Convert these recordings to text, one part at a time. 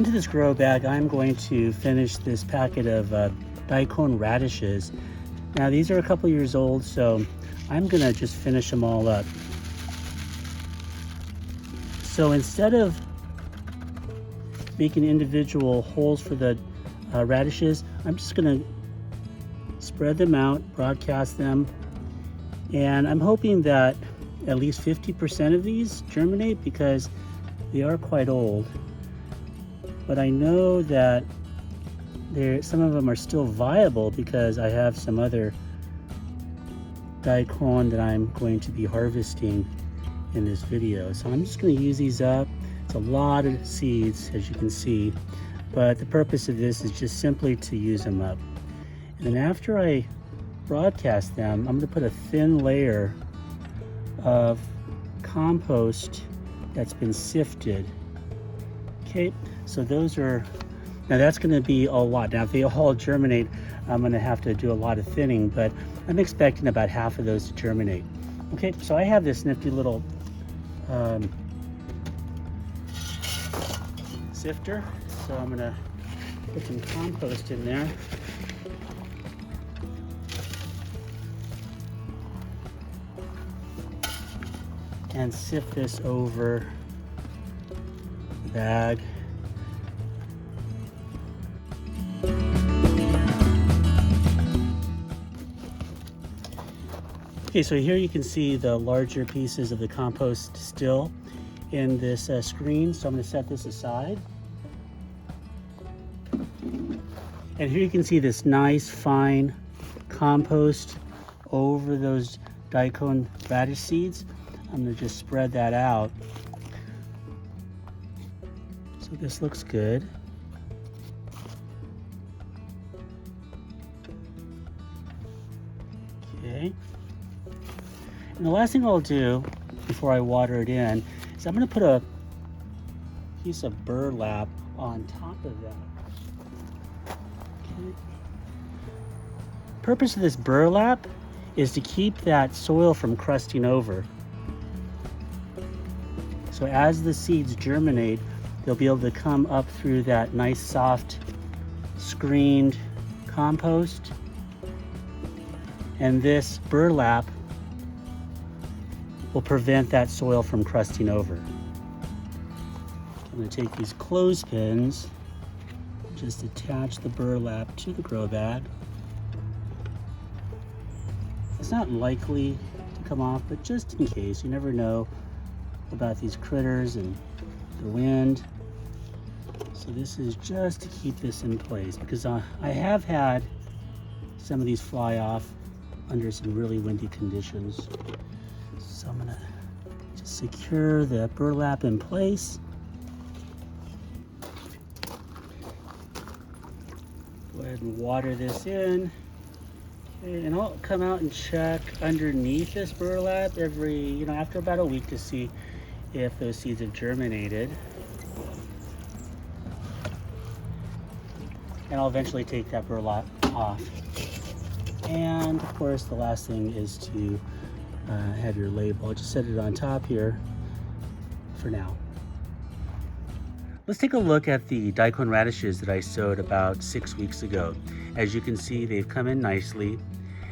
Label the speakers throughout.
Speaker 1: into this grow bag, I'm going to finish this packet of Daikon Radishes. Now these are a couple years old, so I'm gonna just finish them all up. So instead of making individual holes for the radishes, I'm just gonna spread them out, broadcast them, and I'm hoping that at least 50% of these germinate because they are quite old. But I know that some of them are still viable because I have some other daikon that I'm going to be harvesting in this video. So I'm just going to use these up. It's a lot of seeds, as you can see, but the purpose of this is just simply to use them up. And then after I broadcast them, I'm going to put a thin layer of compost that's been sifted. Okay, so those are, now that's going to be a lot. Now if they all germinate, I'm going to have to do a lot of thinning, but I'm expecting about half of those to germinate. Okay, so I have this nifty little sifter, so I'm going to put some compost in there. And sift this over the bag. Okay, so here you can see the larger pieces of the compost still in this screen. So I'm going to set this aside. And here you can see this nice fine compost over those Daikon radish seeds. I'm going to just spread that out. So this looks good. Okay. And the last thing I'll do before I water it in is I'm going to put a piece of burlap on top of that. Okay. Purpose of this burlap is to keep that soil from crusting over. So as the seeds germinate, they'll be able to come up through that nice soft screened compost. And this burlap will prevent that soil from crusting over. I'm going to take these clothespins, just attach the burlap to the grow bag. It's not likely to come off, but just in case, you never know about these critters and the wind. So this is just to keep this in place because I have had some of these fly off under some really windy conditions. So I'm gonna just secure the burlap in place. Go ahead and water this in. Okay, and I'll come out and check underneath this burlap after about a week to see if those seeds have germinated. And I'll eventually take that burlap off. And of course, the last thing is to have your label. I'll just set it on top here for now. Let's take a look at the Daikon radishes that I sowed about 6 weeks ago. As you can see, they've come in nicely.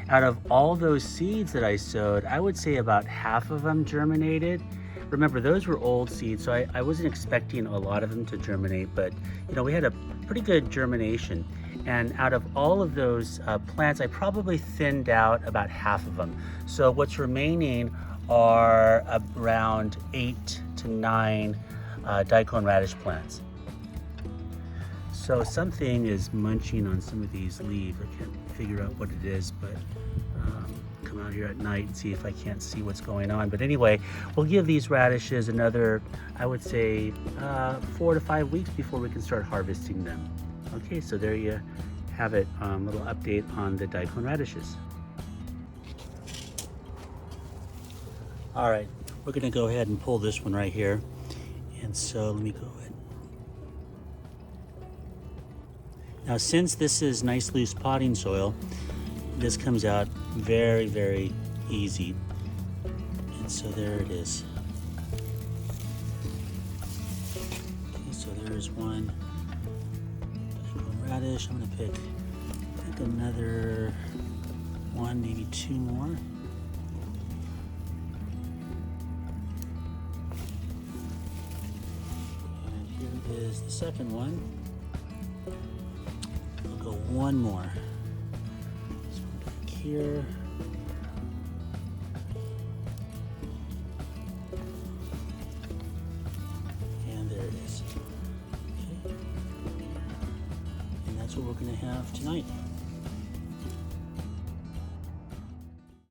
Speaker 1: Out of all those seeds that I sowed, I would say about half of them germinated. Remember, those were old seeds, so I wasn't expecting a lot of them to germinate, but we had a pretty good germination. And out of all of those plants, I probably thinned out about half of them. So what's remaining are around 8 to 9 Daikon radish plants. So something is munching on some of these leaves. I can't figure out what it is, but come out here at night and see if I can't see what's going on. But anyway, we'll give these radishes another, I would say, 4 to 5 weeks before we can start harvesting them. Okay, so there you have it, little update on the Daikon radishes. All right, we're gonna go ahead and pull this one right here. And so let me go ahead. Now, since this is nice loose potting soil, this comes out very, very easy. And so there it is. Okay, so there's one. Daikon radish. I'm gonna pick another one, maybe two more. And here is the second one. We'll go one more. So back here. And there it is. Okay. And that's what we're gonna have tonight.